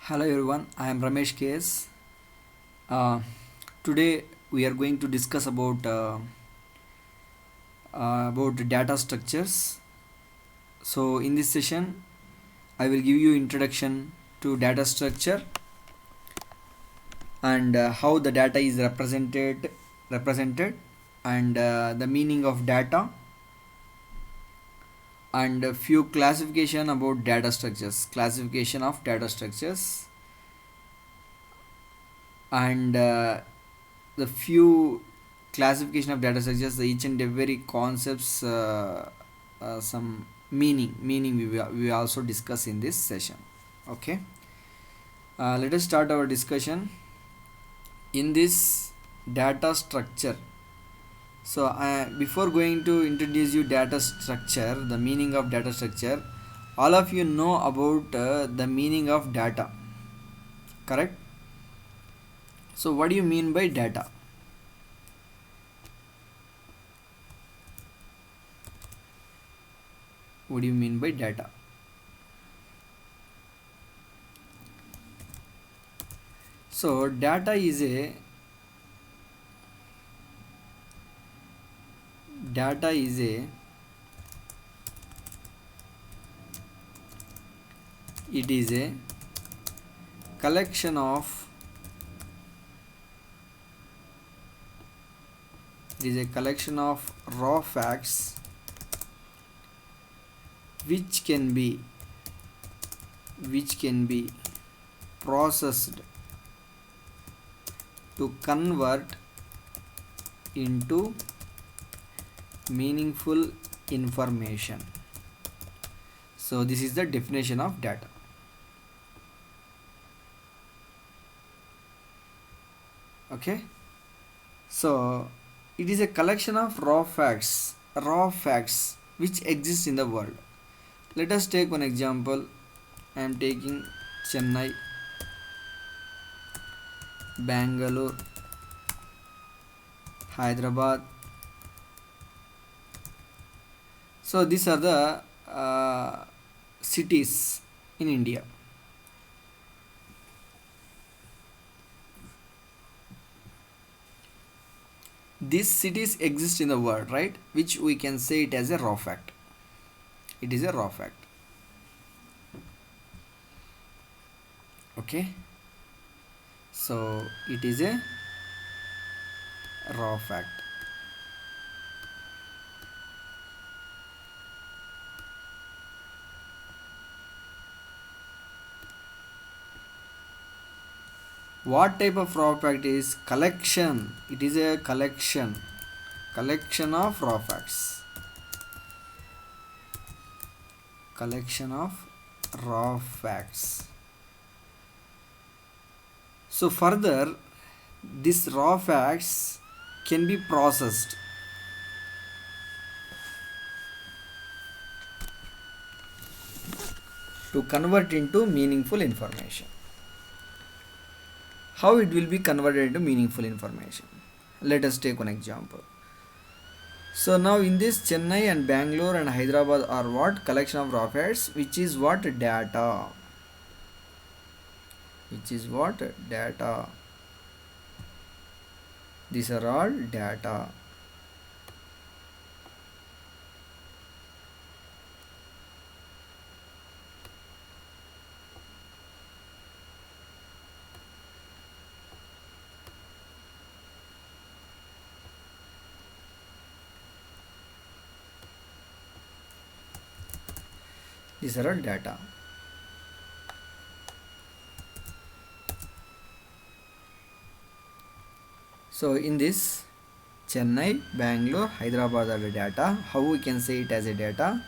Hello everyone, I am Ramesh KS. Today we are going to discuss about data structures. So in this session, I will give you introduction to data structure and how the data is represented and the meaning of data and a few classification about data structures, classification of data structures and the few classification of data structures, each and every concepts, some meaning we also discuss in this session. Okay, let us start our discussion in this data structure. So before going to introduce you data structure, the meaning of data structure, all of you know about the meaning of data, correct? So what do you mean by data? What do you mean by data? So data is a it is a collection of raw facts which can be processed to convert into meaningful information. So this is the definition of data. Okay, so it is a collection of raw facts which exist in the world. Let us take one example. I am taking Chennai, Bangalore, Hyderabad. So these are the cities in India. These cities exist in the world, right? Which we can say it as a raw fact. It is a raw fact. Okay. So it is a raw fact. What type of raw fact is collection? It is a collection of raw facts. Collection of raw facts. So further, these raw facts can be processed to convert into meaningful information. How it will be converted into meaningful information? Let us take one example. So now in this Chennai and Bangalore and Hyderabad are what? Collection of raw facts, which is what? Data. Which is what? Data. These are all data. These are all data. So in this Chennai, Bangalore, Hyderabad are the data. How we can say it as a data?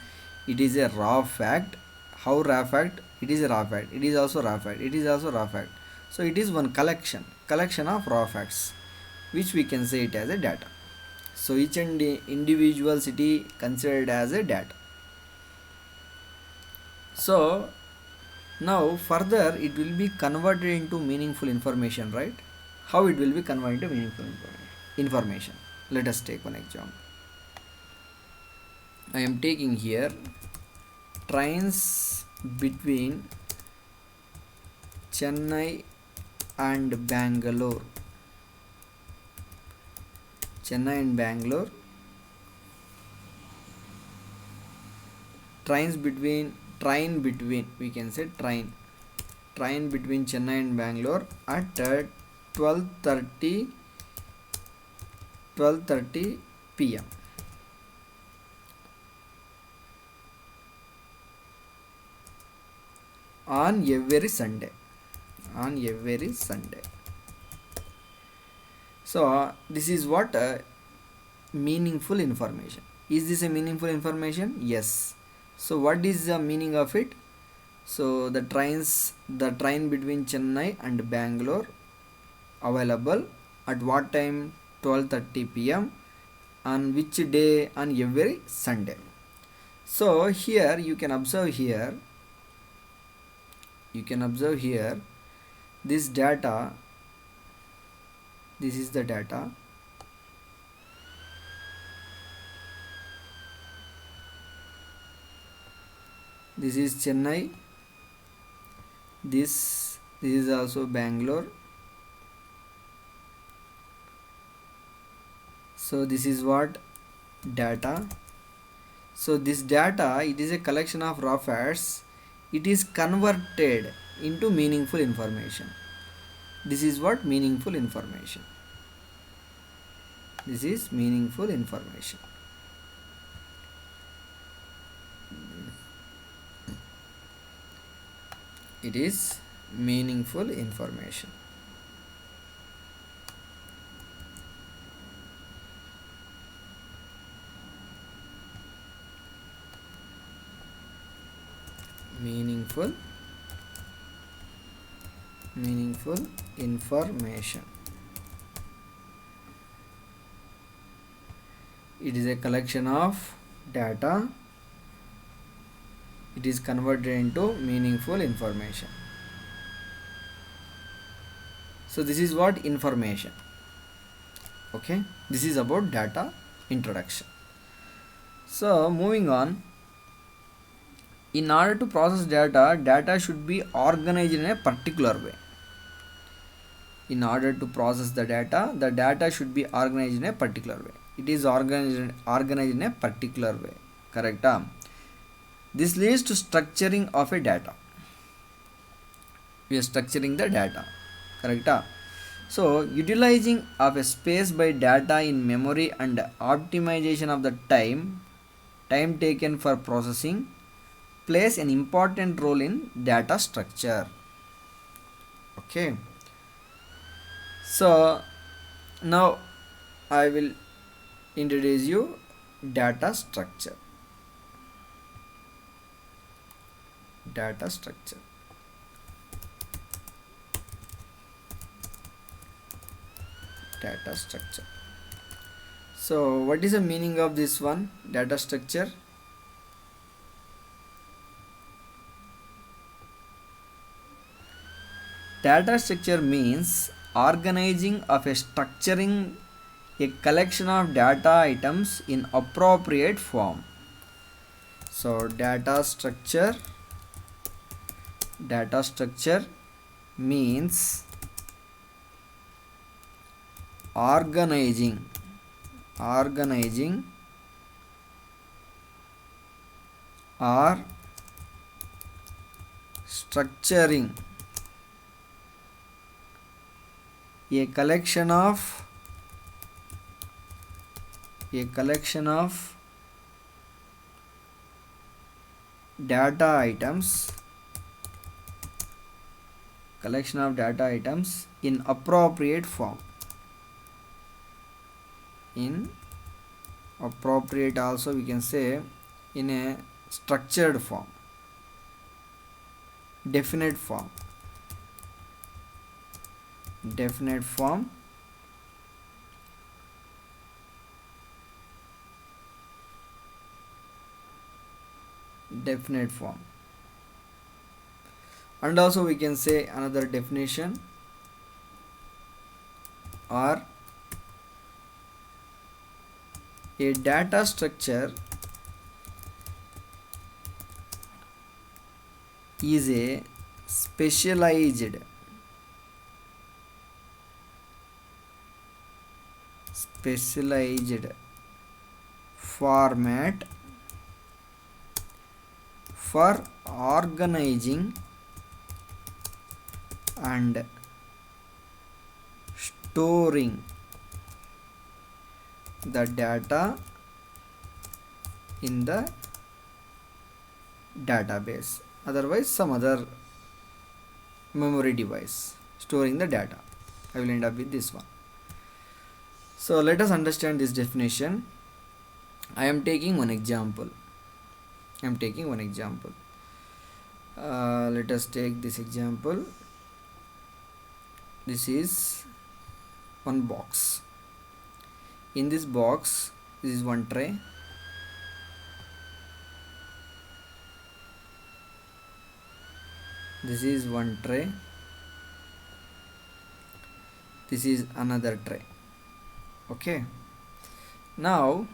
It is a raw fact. How raw fact? It is a raw fact. It is also raw fact. It is also raw fact. So it is one collection of raw facts, which we can say it as a data. So each and individual city considered as a data. So now further it will be converted into meaningful information, right? How it will be converted into meaningful information? Let us take one example. I am taking here trains between Chennai and Bangalore. Chennai and Bangalore. Train between we can say train between Chennai and Bangalore at 12:30 p.m. on every Sunday. So this is what meaningful information. Is this a meaningful information? Yes. So what is the meaning of it? So the train between Chennai and Bangalore available at what time? 12:30 p.m. on which day? On every Sunday. So here you can observe here this data. This is the data. This is Chennai. This is also Bangalore. So this is what data. So this data, it is a collection of raw facts. It is converted into meaningful information. This is what meaningful information. This is meaningful information. It is meaningful information. Meaningful information. It is a collection of data. It is converted into meaningful information. So this is what information. Okay, this is about data introduction. So moving on. In order to process data should be organized in a particular way. In order to process the data should be organized in a particular way. It is organized in a particular way. Correct? This leads to structuring of a data. We are structuring the data. Correct? So utilizing of a space by data in memory and optimization of the time taken for processing plays an important role in data structure. Okay. So now I will introduce you data structure. Data structure. Data structure. So what is the meaning of this one? Data structure. Data structure means organizing of a structuring a collection of data items in appropriate form. So data structure means organizing or structuring a collection of data items in appropriate form. In appropriate also we can say in a structured form, definite form. And also we can say another definition, or a data structure is a specialized specialized format for organizing and storing the data in the database, otherwise some other memory device storing the data. I will end up with this one. So let us understand this definition. I am taking one example. Let us take this example. This is one box. In this box, this is one tray. This is one tray. This is another tray. Okay. Now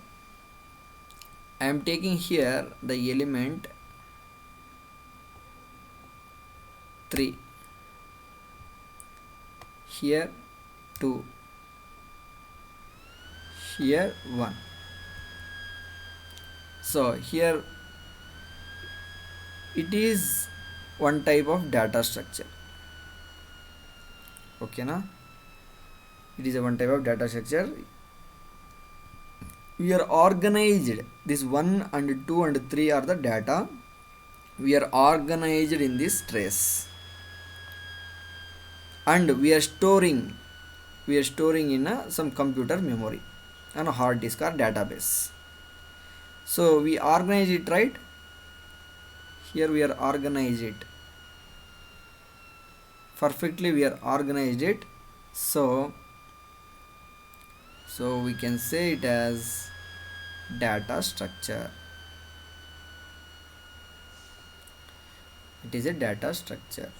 I am taking here the element 3, here 2, here 1. So here it is one type of data structure. Okay, na? It is a one type of data structure. We are organized. This 1 and 2 and 3 are the data. We are organized in this trays, and we are storing in some computer memory on a hard disk or database. So we organize it, right? Here we are organized it perfectly. We are organized it. So we can say it as data structure. It is a data structure.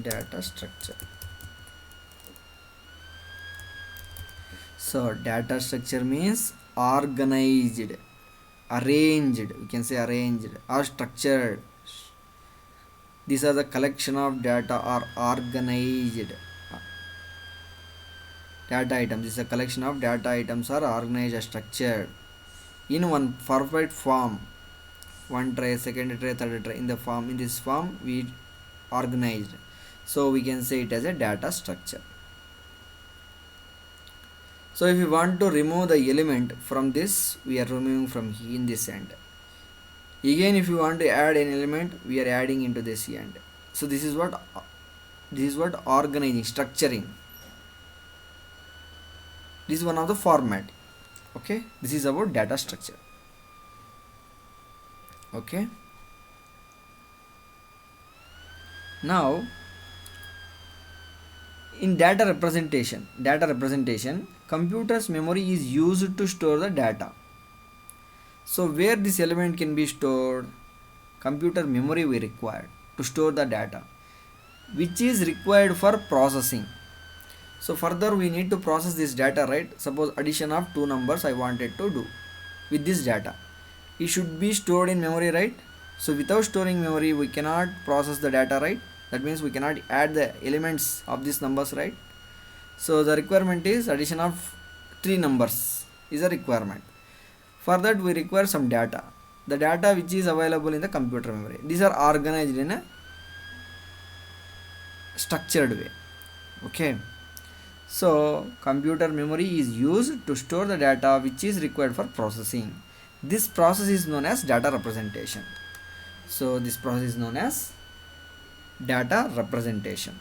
Data structure. So data structure means organized, arranged. We can say arranged or structured. These are the collection of data or organized data items. This is a collection of data items are organized or structured in one perfect form. One tray, second tray, third tray. In this form we organized. So we can say it as a data structure. So if we want to remove the element from this, we are removing from in this end. Again, if you want to add an element, we are adding into this end. So this is what organizing, structuring. This is one of the format. Okay, this is about data structure. Okay. Now in data representation, computer's memory is used to store the data. So where this element can be stored? Computer memory we require to store the data, which is required for processing. So further we need to process this data, right? Suppose addition of two numbers I wanted to do with this data. It should be stored in memory, right? So without storing memory we cannot process the data, right? That means we cannot add the elements of these numbers, right? So the requirement is addition of 3 numbers is a requirement. For that we require some data. The data which is available in the computer memory. These are organized in a structured way. Okay. So computer memory is used to store the data which is required for processing. This process is known as data representation. So this process is known as data representation.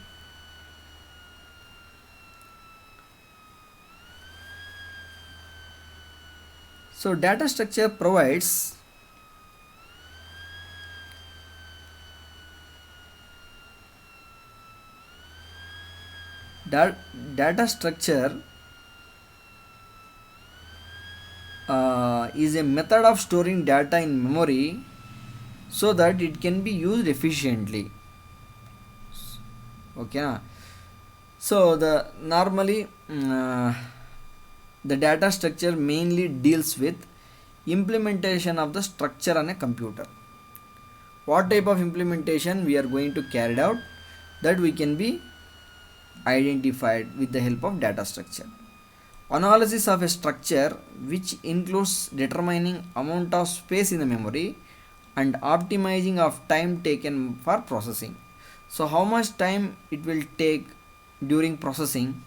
So data structure provides data structure is a method of storing data in memory so that it can be used efficiently. Okay. So the normally the data structure mainly deals with implementation of the structure on a computer. what type of implementation we are going to carry out, that we can be identified with the help of data structure. Analysis of a structure, which includes determining amount of space in the memory and optimizing of time taken for processing. So how much time it will take during processing,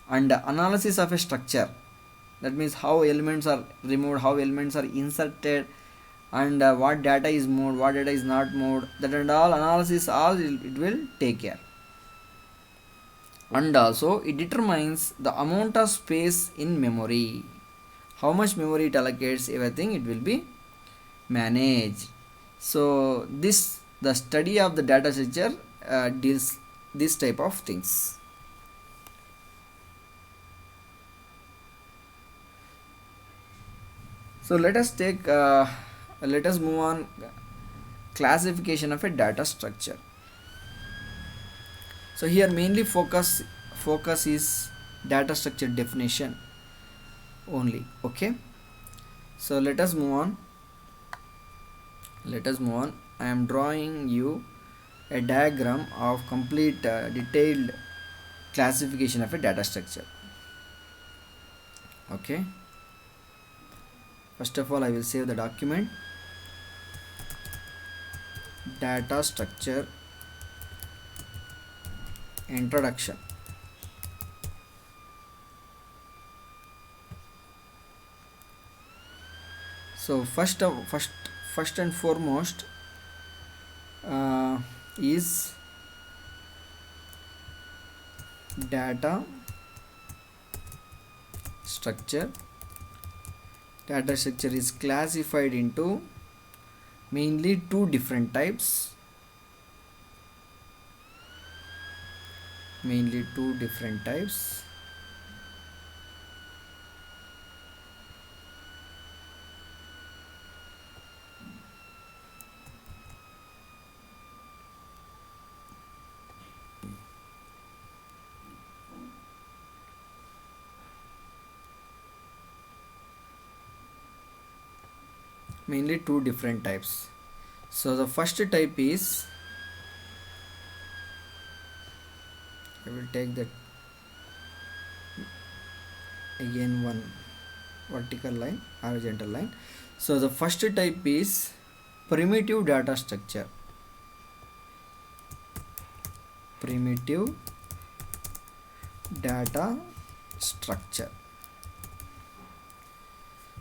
and analysis of a structure, that means how elements are removed, how elements are inserted, and what data is moved, what data is not moved, that and all analysis, all it will take care. And also it determines the amount of space in memory, how much memory it allocates, everything it will be managed. So this, the study of the data structure deals this type of things. So let us move on classification of a data structure. So here mainly focus is data structure definition only. Okay, so let us move on. I am drawing you a diagram of complete detailed classification of a data structure. Okay, first of all I will save the document. Data structure introduction. So first and foremost is data structure. Data structure is classified into mainly two different types. So the first type is, I will take that again, one vertical line, horizontal line. So the first type is primitive data structure.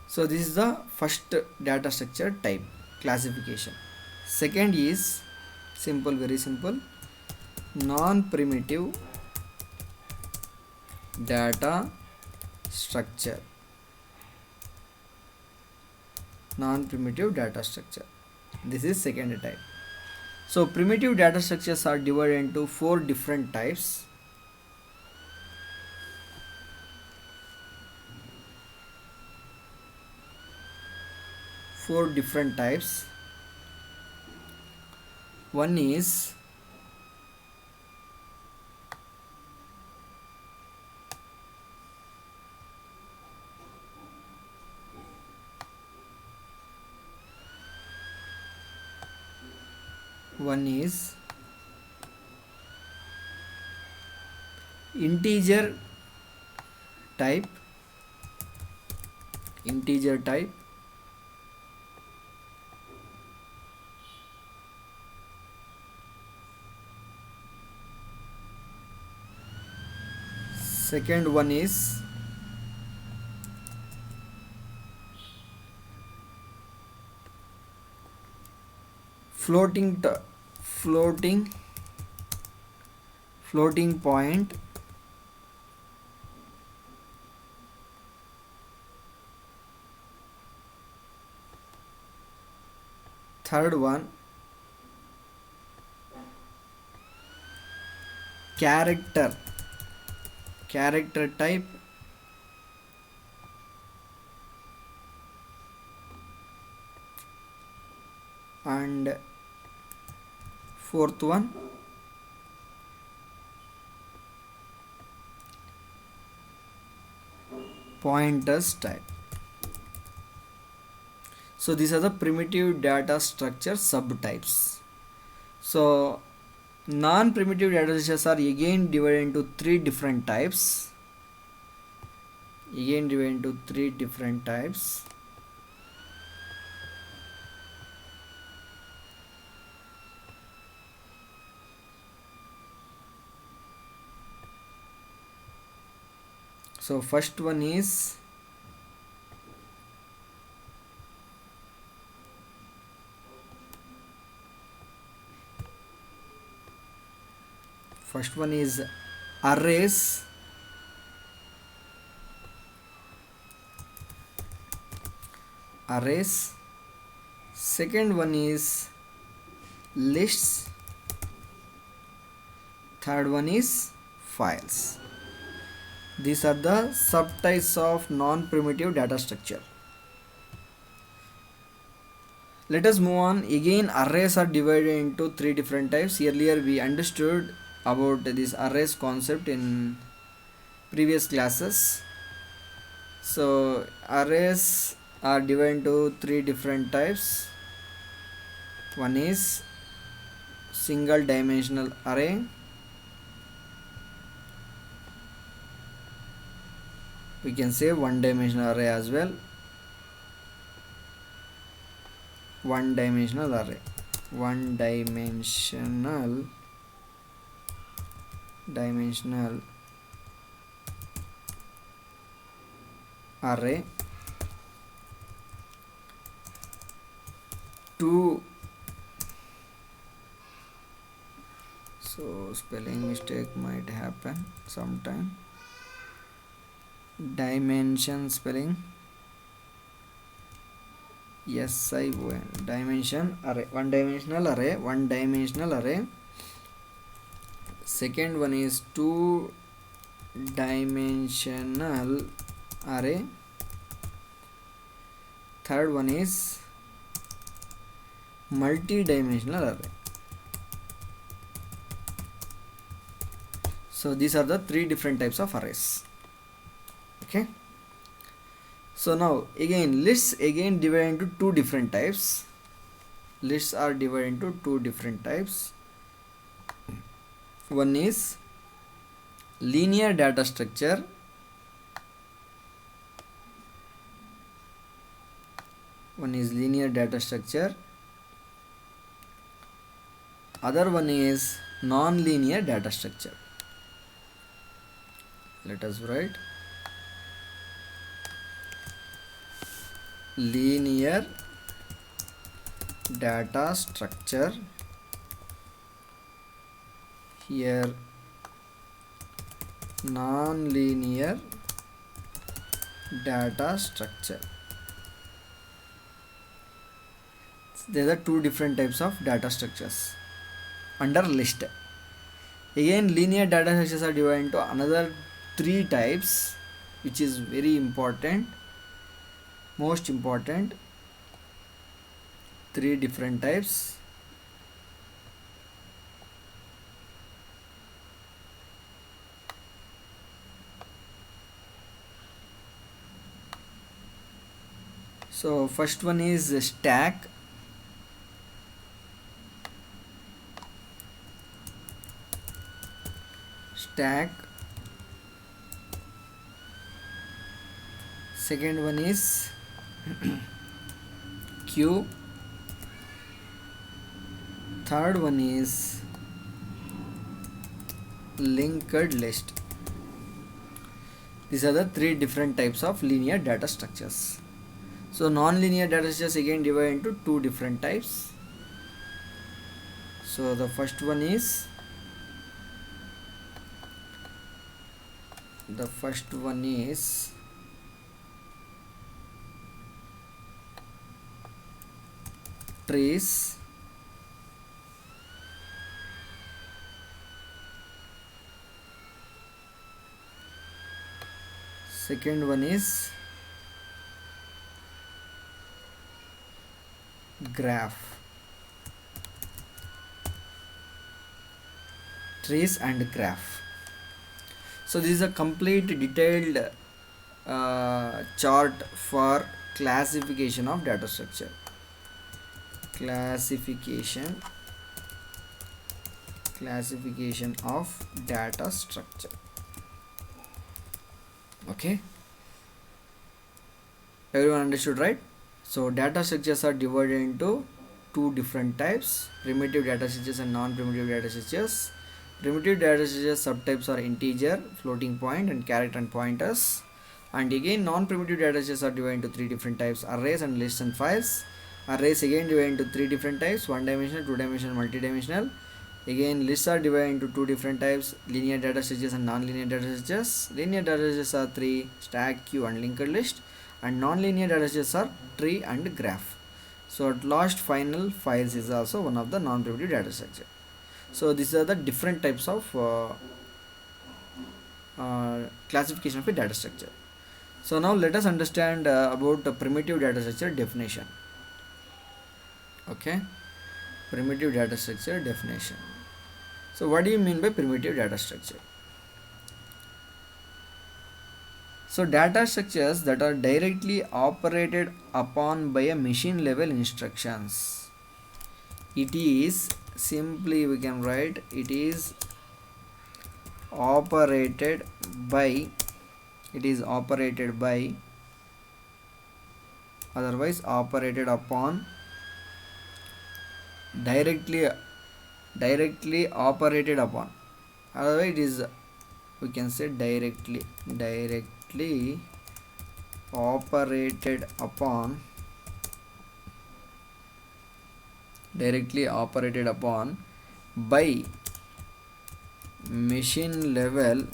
So this is the first data structure type classification. Second is simple, very simple, non-primitive data structure. This is second type. So primitive data structures are divided into four different types. One is integer type. Second one is floating point. Third one, character type. And fourth one, pointers type. So these are the primitive data structure subtypes. So non-primitive data structures are again divided into three different types. So first one is arrays. Second one is lists. Third one is files. These are the subtypes of non-primitive data structure. Let us move on. Again, arrays are divided into three different types. Earlier we understood about this arrays concept in previous classes. So arrays are divided into three different types. One is single dimensional array, we can say one dimensional array as well. One dimensional array. Two, so spelling mistake might happen sometime. Dimension spelling SION, dimension array, one dimensional array. Second one is two dimensional array. Third one is multi-dimensional array. So these are the three different types of arrays. Okay. So now again lists again divided into two different types. Lists are divided into two different types. One is linear data structure. Other one is non-linear data structure. Let us write linear data structure. Here non-linear data structure. There are two different types of data structures under list. Again linear data structures are divided into another three types, which is very important, most important. Three different types. So first one is stack. Second one is queue. Third one is linked list. These are the three different types of linear data structures. So non-linear data structures again divided into two different types. So the first one is trees. Second one is graph. Trees and graph. So this is a complete detailed chart for classification of data structure. Classification of data structure. Okay, everyone understood, right? So data structures are divided into two different types: primitive data structures and non-primitive data structures. Primitive data structures subtypes are integer, floating point, and character and pointers. And again, non-primitive data structures are divided into three different types: arrays and lists and files. Arrays again divided into three different types: one dimensional, two dimensional, multi-dimensional. Again, lists are divided into two different types: linear data structures and non-linear data structures. Linear data structures are three: stack, queue, and linked list. And non-linear data structures are tree and graph. So at last, final files is also one of the non-primitive data structure. So these are the different types of classification of a data structure. So now let us understand about the primitive data structure definition. Okay, primitive data structure definition. So what do you mean by primitive data structure? So data structures that are directly operated upon by a machine level instructions. It is simply, we can write, it is operated by, otherwise operated upon, directly operated upon, otherwise it is, we can say, directly operated upon by machine level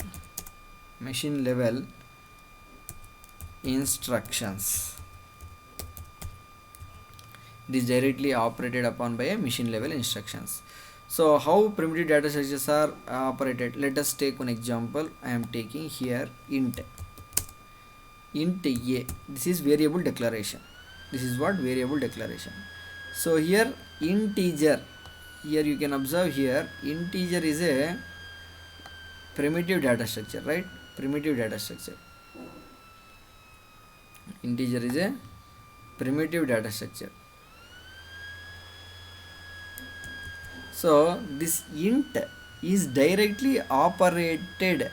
instructions. It is directly operated upon by a machine level instructions. So how primitive data structures are operated? Let us take one example. I am taking here int a. This is variable declaration. This is what? Variable declaration. So here integer, here you can observe, here integer is a primitive data structure, right? Primitive data structure. Integer is a primitive data structure. So this int is directly operated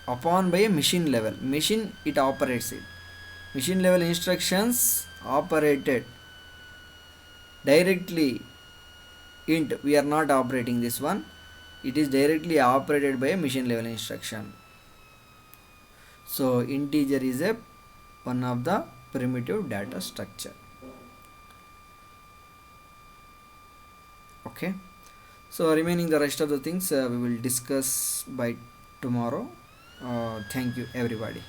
upon by a machine level. Machine, it operates it. Machine level instructions operated directly. Int, we are not operating this one. It is directly operated by a machine level instruction. So integer is a one of the primitive data structure. Okay, so remaining the rest of the things we will discuss by tomorrow. Thank you everybody.